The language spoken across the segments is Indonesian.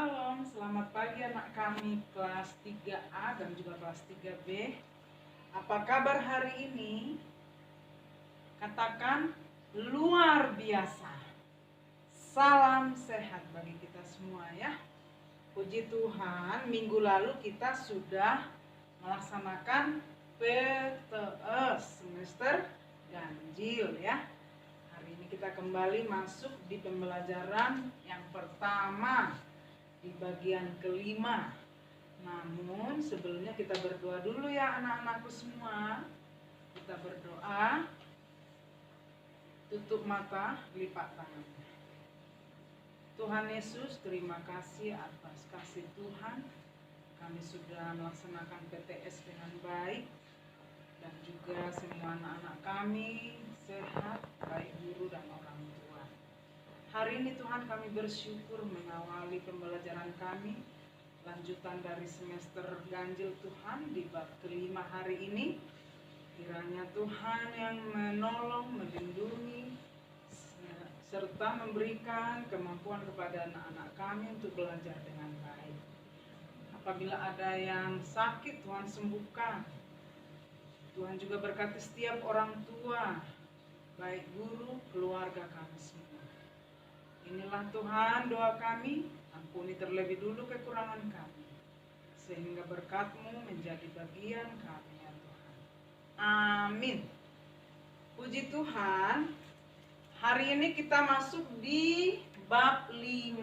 Shalom, selamat pagi anak kami kelas 3A dan juga kelas 3B. Apa kabar hari ini? Katakan luar biasa. Salam sehat bagi kita semua ya. Puji Tuhan, minggu lalu kita sudah melaksanakan PTS semester ganjil ya. Hari ini kita kembali masuk di pembelajaran yang pertama di bagian kelima. Namun sebelumnya kita berdoa dulu ya anak-anakku semua. Kita berdoa. Tutup mata, lipat tangan. Tuhan Yesus, terima kasih atas kasih Tuhan. Kami sudah melaksanakan PTS dengan baik. Dan juga semua anak-anak kami sehat, baik guru dan orang tua. Hari ini Tuhan kami bersyukur mengawali pembelajaran kami. Lanjutan dari semester ganjil Tuhan di bab kelima hari ini. Kiranya Tuhan yang menolong, melindungi, serta memberikan kemampuan kepada anak-anak kami untuk belajar dengan baik. Apabila ada yang sakit, Tuhan sembuhkan. Tuhan juga berkati setiap orang tua, baik guru, keluarga kami semua. Inilah Tuhan doa kami, ampuni terlebih dulu kekurangan kami, sehingga berkat-Mu menjadi bagian kami ya Tuhan. Amin. Puji Tuhan, hari ini kita masuk di bab 5.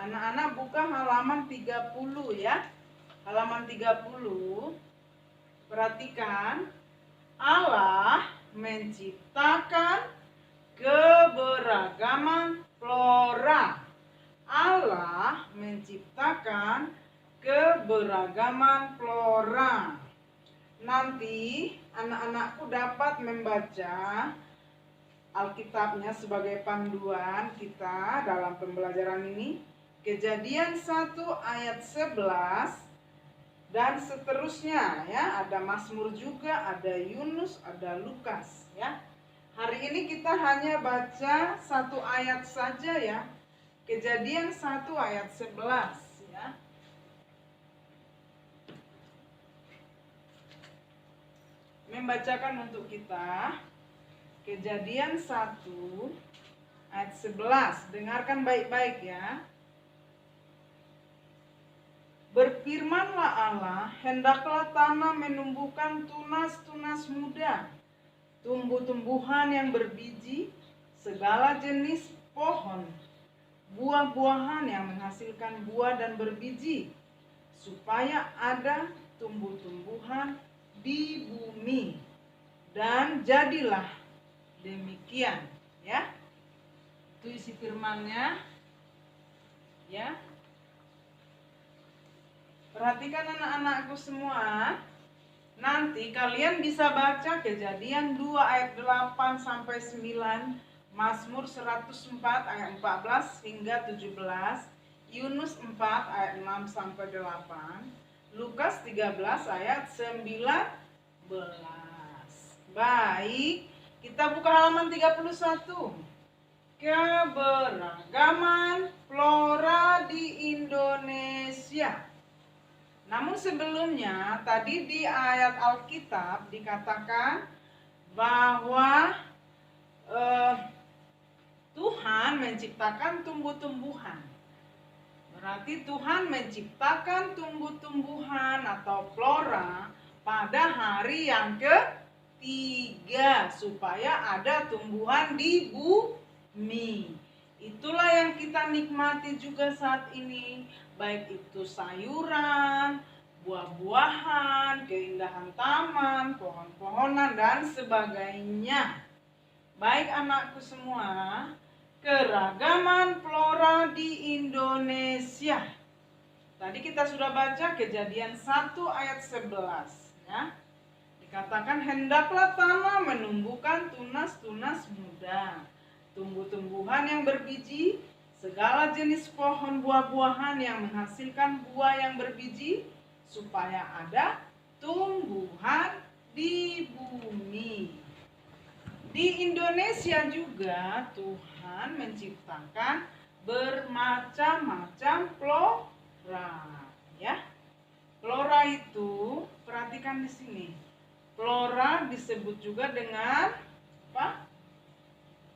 Anak-anak buka halaman 30 ya. Halaman 30. Perhatikan, Allah menciptakan keberagaman flora. Allah menciptakan keberagaman flora. Nanti anak-anakku dapat membaca Alkitabnya sebagai panduan kita dalam pembelajaran ini. Kejadian 1 ayat 11 dan seterusnya ya. Ada Mazmur juga, ada Yunus, ada Lukas ya. Hari ini kita hanya baca satu ayat saja ya. Kejadian 1 ayat 11 ya. Membacakan untuk kita Kejadian 1 ayat 11. Dengarkan baik-baik ya. Berfirmanlah Allah, hendaklah tanah menumbuhkan tunas-tunas muda, tumbuh-tumbuhan yang berbiji, segala jenis pohon, buah-buahan yang menghasilkan buah dan berbiji, supaya ada tumbuh-tumbuhan di bumi. Dan jadilah demikian, ya. Itu isi firman-Nya. Ya. Perhatikan anak-anakku semua. Nanti kalian bisa baca Kejadian 2 ayat 8 sampai 9, Mazmur 104 ayat 14 hingga 17, Yunus 4 ayat 6 sampai 8, Lukas 13 ayat 19. Baik, kita buka halaman 31. Keberagaman flora di Indonesia. Namun sebelumnya tadi di ayat Alkitab dikatakan bahwa Tuhan menciptakan tumbuh-tumbuhan. Berarti Tuhan menciptakan tumbuh-tumbuhan atau flora pada hari yang ketiga supaya ada tumbuhan di bumi. Itulah yang kita nikmati juga saat ini, baik itu sayuran, buah-buahan, keindahan taman, pohon-pohonan dan sebagainya. Baik anakku semua, keragaman flora di Indonesia. Tadi kita sudah baca Kejadian 1 ayat 11 ya. Dikatakan hendaklah tanah menumbuhkan tunas-tunas muda, tumbuh-tumbuhan yang berbiji, segala jenis pohon buah-buahan yang menghasilkan buah yang berbiji, supaya ada tumbuhan di bumi. Di Indonesia juga Tuhan menciptakan bermacam-macam di sini. Flora disebut juga dengan apa?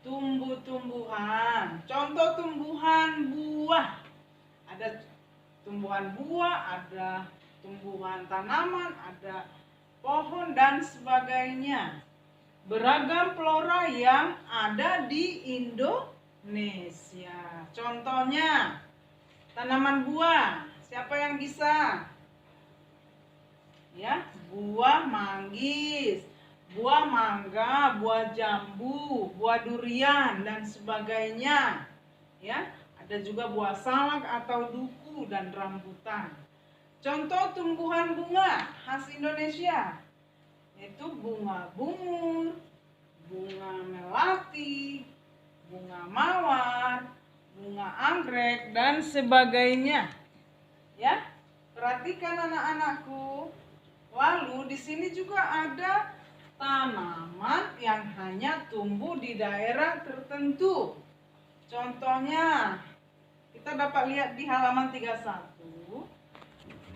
Tumbuh-tumbuhan. Contoh tumbuhan buah. Ada tumbuhan buah, ada tumbuhan tanaman, ada pohon dan sebagainya. Beragam flora yang ada di Indonesia. Contohnya tanaman buah. Siapa yang bisa? Ya, buah manggis, buah mangga, buah jambu, buah durian dan sebagainya. Ya, ada juga buah salak atau duku dan rambutan. Contoh tumbuhan bunga khas Indonesia yaitu bunga bungur, bunga melati, bunga mawar, bunga anggrek dan sebagainya. Ya, perhatikan anak-anakku. Lalu di sini juga ada tanaman yang hanya tumbuh di daerah tertentu. Contohnya, kita dapat lihat di halaman 31,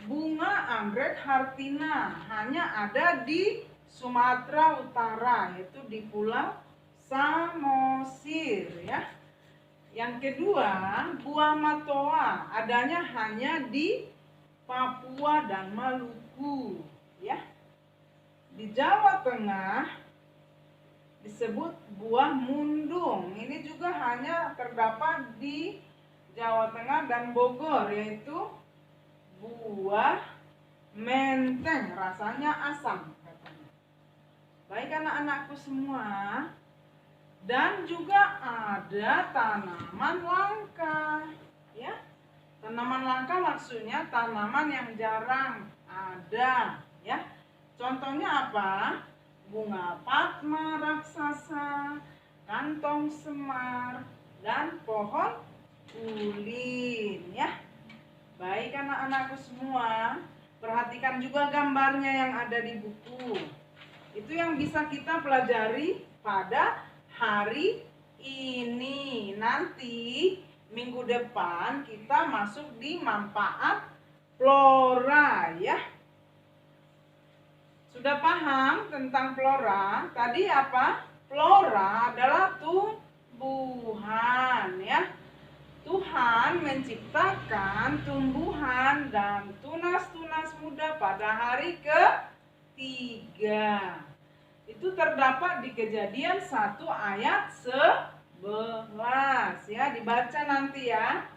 bunga anggrek hartina hanya ada di Sumatera Utara, yaitu di Pulau Samosir, ya. Yang kedua, buah matoa adanya hanya di Papua dan Maluku, ya. Di Jawa Tengah disebut buah mundung. Ini juga hanya terdapat di Jawa Tengah dan Bogor, yaitu buah menteng, rasanya asam katanya. Baik anak-anakku semua, dan juga ada tanaman langka, ya. Tanaman langka maksudnya tanaman yang jarang ada, ya. Contohnya apa? Bunga padma raksasa, kantong semar, dan pohon ulin, ya. Baik anak-anakku semua, perhatikan juga gambarnya yang ada di buku. Itu yang bisa kita pelajari pada hari ini. Nanti minggu depan kita masuk di manfaat flora, ya. Sudah paham tentang flora? Tadi apa? Flora adalah tumbuhan, ya. Tuhan menciptakan tumbuhan dan tunas-tunas muda pada hari ketiga. Itu terdapat di Kejadian 1 ayat 11, ya. Dibaca nanti ya.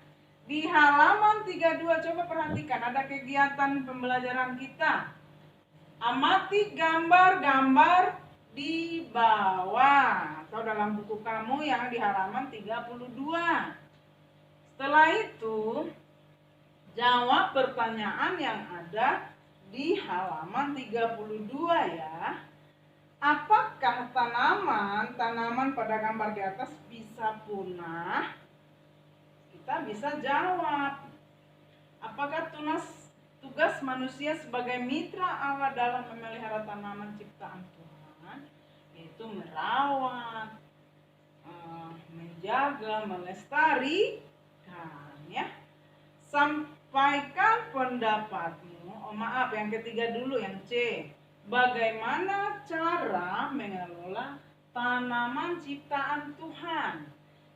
Di halaman 32 coba perhatikan, ada kegiatan pembelajaran kita. Amati gambar-gambar di bawah atau dalam buku kamu yang di halaman 32. Setelah itu, jawab pertanyaan yang ada di halaman 32 ya. Apakah tanaman pada gambar di atas bisa punah? Kita bisa jawab. Apakah tugas manusia sebagai mitra Allah dalam memelihara tanaman ciptaan Tuhan? Yaitu merawat, menjaga, melestarikan, ya. Sampaikan pendapatmu. Oh maaf, yang ketiga dulu, yang C. Bagaimana cara mengelola tanaman ciptaan Tuhan?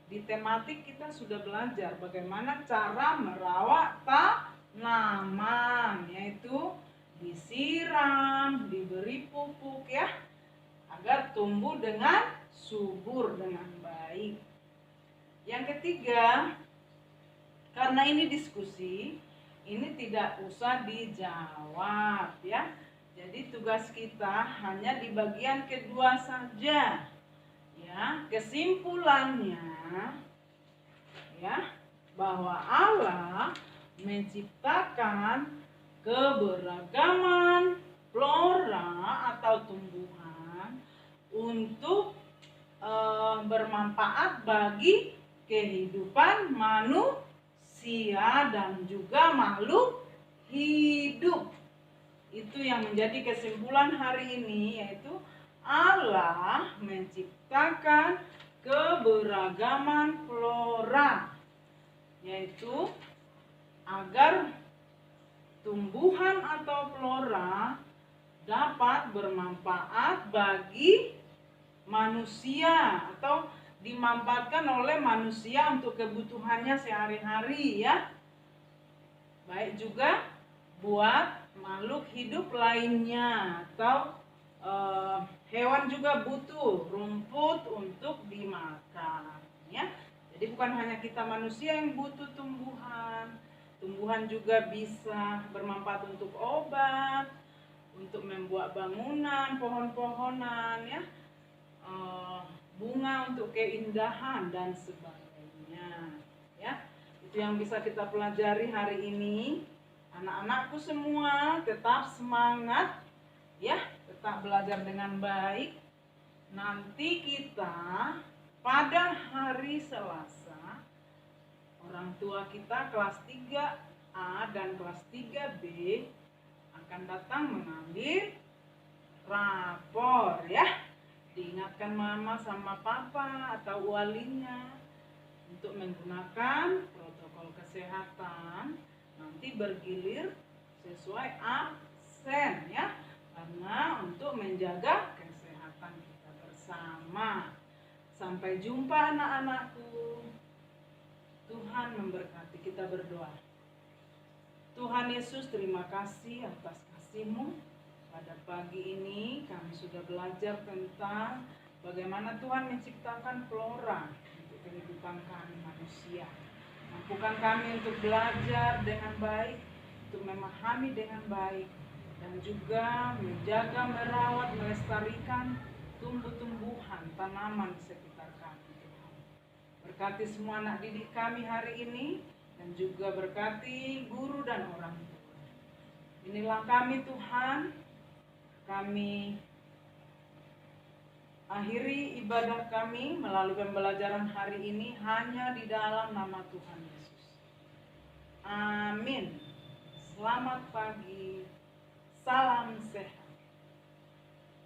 Di tematik kita sudah belajar bagaimana cara merawat tanaman, yaitu disiram, diberi pupuk, ya, agar tumbuh dengan subur dengan baik. Yang ketiga, karena ini diskusi, ini tidak usah dijawab, ya. Jadi tugas kita hanya di bagian kedua saja, ya. Kesimpulannya, ya, bahwa Allah menciptakan keberagaman flora atau tumbuhan untuk bermanfaat bagi kehidupan manusia dan juga makhluk hidup. Itu yang menjadi kesimpulan hari ini, yaitu Allah menciptakan keberagaman flora, yaitu agar tumbuhan atau flora dapat bermanfaat bagi manusia atau dimanfaatkan oleh manusia untuk kebutuhannya sehari-hari ya. Baik juga buat makhluk hidup lainnya atau hewan juga butuh rumput untuk dimakan ya. Jadi bukan hanya kita manusia yang butuh tumbuhan. Tumbuhan juga bisa bermanfaat untuk obat, untuk membuat bangunan, pohon-pohonan ya, bunga untuk keindahan dan sebagainya ya. Itu yang bisa kita pelajari hari ini. Anak-anakku semua tetap semangat ya, tetap belajar dengan baik. Nanti kita pada hari Selasa, orang tua kita kelas 3A dan kelas 3B akan datang mengambil rapor ya. Diingatkan mama sama papa atau walinya untuk menggunakan protokol kesehatan. Nanti bergilir sesuai absen ya, karena untuk menjaga kesehatan kita bersama. Sampai jumpa anak-anakku. Tuhan memberkati. Kita berdoa. Tuhan Yesus, terima kasih atas kasih-Mu. Pada pagi ini kami sudah belajar tentang bagaimana Tuhan menciptakan flora untuk kehidupan kami manusia. Mampukan kami untuk belajar dengan baik, untuk memahami dengan baik, dan juga menjaga, merawat, melestarikan tumbuh-tumbuhan, tanaman di sekitar kami. Tuhan, berkati semua anak didik kami hari ini, dan juga berkati guru dan orang tua. Inilah kami Tuhan, kami akhiri ibadah kami melalui pembelajaran hari ini hanya di dalam nama Tuhan Yesus. Amin. Selamat pagi, salam sehat.